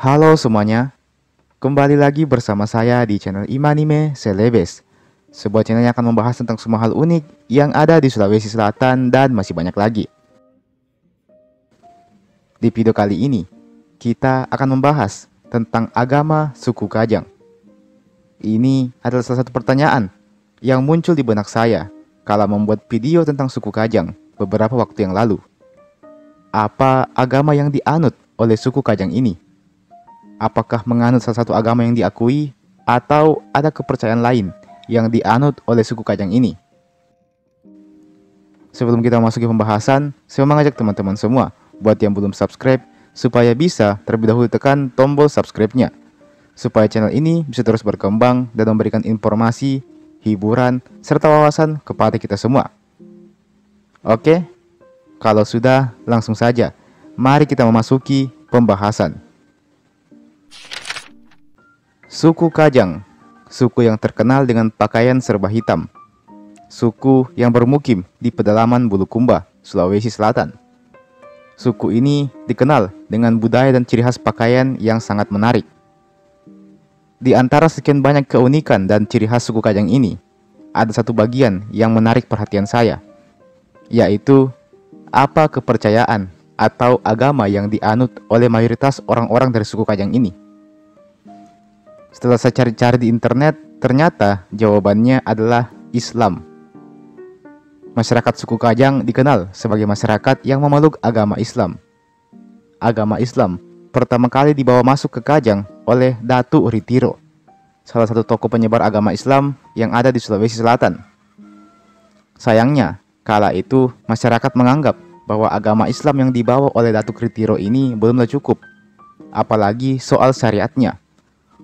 Halo semuanya, kembali lagi bersama saya di channel Imanime Celebes, sebuah channel yang akan membahas tentang semua hal unik yang ada di Sulawesi Selatan dan masih banyak lagi. Di video kali ini, kita akan membahas tentang agama suku Kajang. Ini adalah salah satu pertanyaan yang muncul di benak saya kala membuat video tentang suku Kajang beberapa waktu yang lalu. Apa agama yang dianut oleh suku Kajang ini? Apakah menganut salah satu agama yang diakui atau ada kepercayaan lain yang dianut oleh suku Kajang ini? Sebelum kita masuki pembahasan, saya mengajak teman-teman semua buat yang belum subscribe supaya bisa terlebih dahulu tekan tombol subscribe-nya, supaya channel ini bisa terus berkembang dan memberikan informasi, hiburan, serta wawasan kepada kita semua. Oke, kalau sudah, langsung saja mari kita memasuki pembahasan. Suku Kajang, suku yang terkenal dengan pakaian serba hitam. Suku yang bermukim di pedalaman Bulukumba, Sulawesi Selatan. Suku ini dikenal dengan budaya dan ciri khas pakaian yang sangat menarik. Di antara sekian banyak keunikan dan ciri khas suku Kajang ini, ada satu bagian yang menarik perhatian saya, yaitu apa kepercayaan atau agama yang dianut oleh mayoritas orang-orang dari suku Kajang ini. Setelah saya cari-cari di internet, ternyata jawabannya adalah Islam. Masyarakat suku Kajang dikenal sebagai masyarakat yang memeluk agama Islam. Agama Islam pertama kali dibawa masuk ke Kajang oleh Datu Ritiro, salah satu tokoh penyebar agama Islam yang ada di Sulawesi Selatan. Sayangnya, kala itu masyarakat menganggap bahwa agama Islam yang dibawa oleh Datu Ritiro ini belumlah cukup, apalagi soal syariatnya.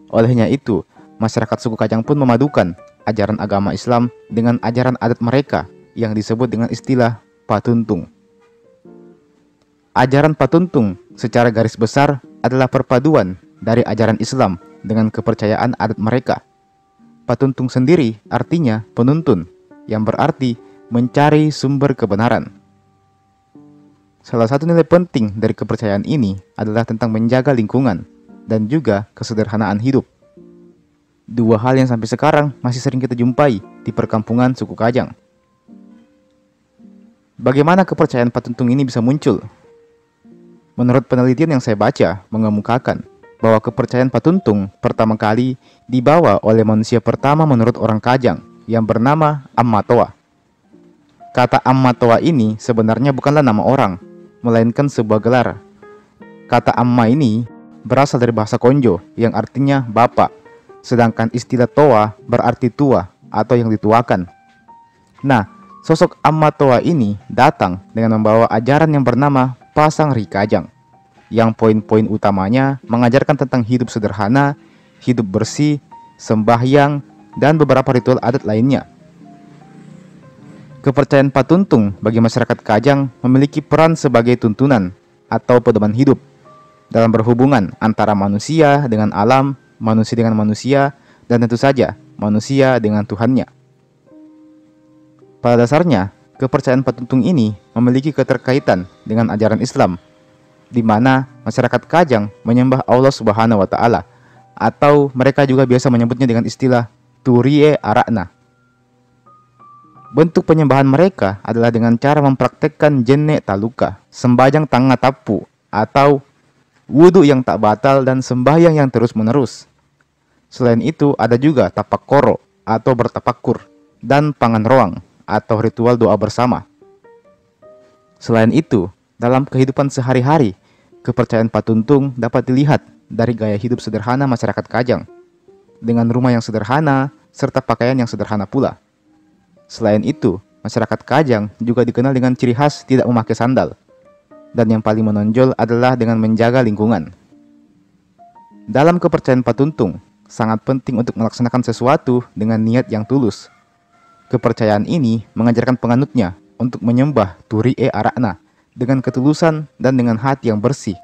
Olehnya itu, masyarakat suku Kajang pun memadukan ajaran agama Islam dengan ajaran adat mereka yang disebut dengan istilah Patuntung. Ajaran Patuntung secara garis besar adalah perpaduan dari ajaran Islam dengan kepercayaan adat mereka. Patuntung sendiri artinya penuntun, yang berarti mencari sumber kebenaran. Salah satu nilai penting dari kepercayaan ini adalah tentang menjaga lingkungan dan juga kesederhanaan hidup. Dua hal yang sampai sekarang masih sering kita jumpai di perkampungan suku Kajang. Bagaimana kepercayaan Patuntung ini bisa muncul? Menurut penelitian yang saya baca, mengemukakan bahwa kepercayaan Patuntung pertama kali dibawa oleh manusia pertama menurut orang Kajang yang bernama Ammatoa. Kata Ammatoa ini sebenarnya bukanlah nama orang, melainkan sebuah gelar. Kata Amma ini berasal dari bahasa Konjo yang artinya bapak, sedangkan istilah Toa berarti tua atau yang dituakan. Nah, sosok Amma Toa ini datang dengan membawa ajaran yang bernama Pasang Ri Kajang, yang poin-poin utamanya mengajarkan tentang hidup sederhana, hidup bersih, sembahyang, dan beberapa ritual adat lainnya. Kepercayaan Patuntung bagi masyarakat Kajang memiliki peran sebagai tuntunan atau pedoman hidup dalam berhubungan antara manusia dengan alam, manusia dengan manusia, dan tentu saja manusia dengan Tuhannya. Pada dasarnya, kepercayaan Patuntung ini memiliki keterkaitan dengan ajaran Islam, di mana masyarakat Kajang menyembah Allah Subhanahu wa Ta'ala, atau mereka juga biasa menyebutnya dengan istilah Turie Arakna. Bentuk penyembahan mereka adalah dengan cara mempraktekkan jene taluka, sembahyang tanga tapu, atau wudhu yang tak batal dan sembahyang yang terus-menerus. Selain itu, ada juga tapak koro atau bertapakur dan pangan roang atau ritual doa bersama. Selain itu, dalam kehidupan sehari-hari, kepercayaan Patuntung dapat dilihat dari gaya hidup sederhana masyarakat Kajang, dengan rumah yang sederhana serta pakaian yang sederhana pula. Selain itu, masyarakat Kajang juga dikenal dengan ciri khas tidak memakai sandal. Dan yang paling menonjol adalah dengan menjaga lingkungan. Dalam kepercayaan Patuntung, sangat penting untuk melaksanakan sesuatu dengan niat yang tulus. Kepercayaan ini mengajarkan penganutnya untuk menyembah Turie Arakna dengan ketulusan dan dengan hati yang bersih.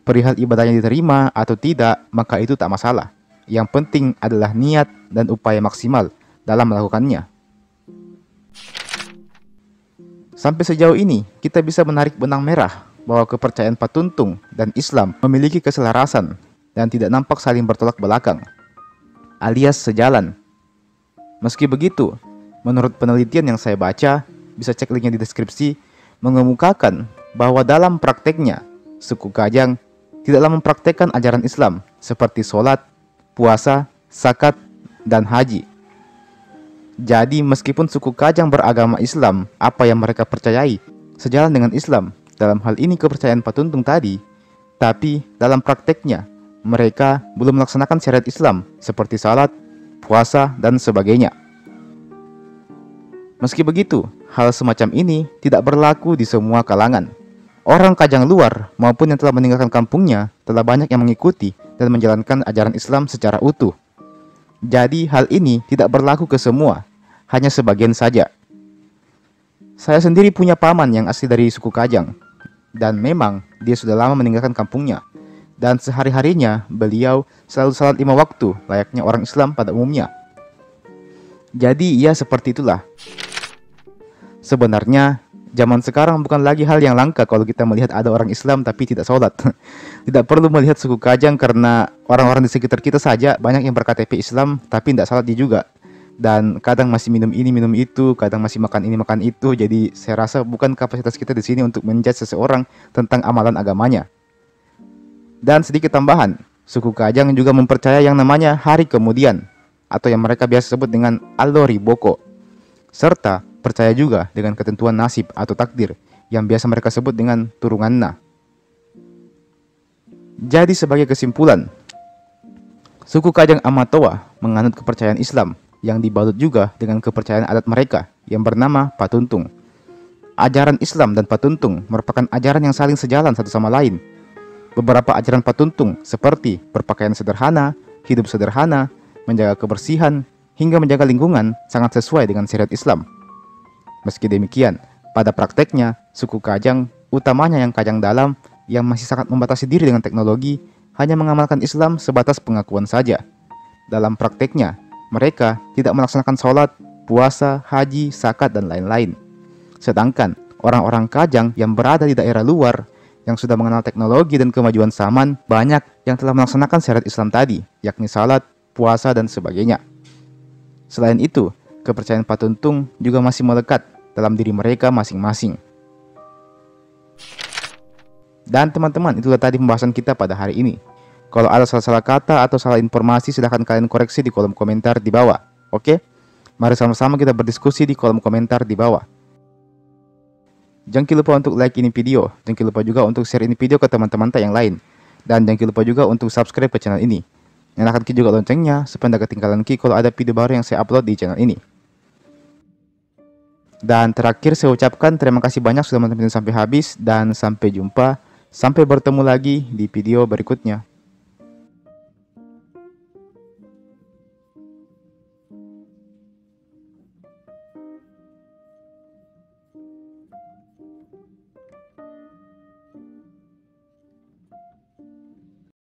Perihal ibadahnya diterima atau tidak, maka itu tak masalah. Yang penting adalah niat dan upaya maksimal dalam melakukannya. Sampai sejauh ini, kita bisa menarik benang merah bahwa kepercayaan Patuntung dan Islam memiliki keselarasan dan tidak nampak saling bertolak belakang, alias sejalan. Meski begitu, menurut penelitian yang saya baca, bisa cek linknya di deskripsi, mengemukakan bahwa dalam prakteknya, suku Kajang tidaklah mempraktekkan ajaran Islam seperti sholat, puasa, zakat, dan haji. Jadi meskipun suku Kajang beragama Islam, apa yang mereka percayai sejalan dengan Islam, dalam hal ini kepercayaan Patuntung tadi, tapi dalam prakteknya mereka belum melaksanakan syariat Islam seperti salat, puasa, dan sebagainya. Meski begitu, hal semacam ini tidak berlaku di semua kalangan. Orang Kajang luar maupun yang telah meninggalkan kampungnya telah banyak yang mengikuti dan menjalankan ajaran Islam secara utuh. Jadi hal ini tidak berlaku ke semua, hanya sebagian saja. Saya sendiri punya paman yang asli dari suku Kajang, dan memang dia sudah lama meninggalkan kampungnya. Dan sehari-harinya beliau selalu salat 5 waktu layaknya orang Islam pada umumnya. Jadi ya seperti itulah. Sebenarnya zaman sekarang bukan lagi hal yang langka kalau kita melihat ada orang Islam tapi tidak sholat. Tidak perlu melihat suku Kajang karena orang-orang di sekitar kita saja banyak yang berKTP Islam tapi tidak sholat dia juga. Dan kadang masih minum ini minum itu, kadang masih makan ini makan itu. Jadi saya rasa bukan kapasitas kita di sini untuk menjudge seseorang tentang amalan agamanya. Dan sedikit tambahan, suku Kajang juga mempercayai yang namanya hari kemudian, atau yang mereka biasa sebut dengan Alori Boko. Serta percaya juga dengan ketentuan nasib atau takdir yang biasa mereka sebut dengan Turunganna. Jadi sebagai kesimpulan, suku Kajang Amatoa menganut kepercayaan Islam yang dibalut juga dengan kepercayaan adat mereka yang bernama Patuntung. Ajaran Islam dan Patuntung merupakan ajaran yang saling sejalan satu sama lain. Beberapa ajaran Patuntung seperti berpakaian sederhana, hidup sederhana, menjaga kebersihan, hingga menjaga lingkungan sangat sesuai dengan syariat Islam. Meski demikian, pada prakteknya, suku Kajang, utamanya yang Kajang dalam, yang masih sangat membatasi diri dengan teknologi, hanya mengamalkan Islam sebatas pengakuan saja. Dalam prakteknya, mereka tidak melaksanakan sholat, puasa, haji, zakat, dan lain-lain. Sedangkan orang-orang Kajang yang berada di daerah luar, yang sudah mengenal teknologi dan kemajuan zaman, banyak yang telah melaksanakan syariat Islam tadi, yakni salat, puasa, dan sebagainya. Selain itu, kepercayaan Patuntung juga masih melekat dalam diri mereka masing-masing. Dan teman-teman, itulah tadi pembahasan kita pada hari ini. Kalau ada salah-salah kata atau salah informasi, silahkan kalian koreksi di kolom komentar di bawah. Oke? Mari sama-sama kita berdiskusi di kolom komentar di bawah. Jangan lupa untuk like ini video. Jangan lupa juga untuk share ini video ke teman-teman yang lain. Dan jangan lupa juga untuk subscribe ke channel ini. Nyalakan juga loncengnya supaya tidak ketinggalan kalau ada video baru yang saya upload di channel ini. Dan terakhir saya ucapkan terima kasih banyak sudah menonton sampai habis dan sampai jumpa. Sampai bertemu lagi di video berikutnya.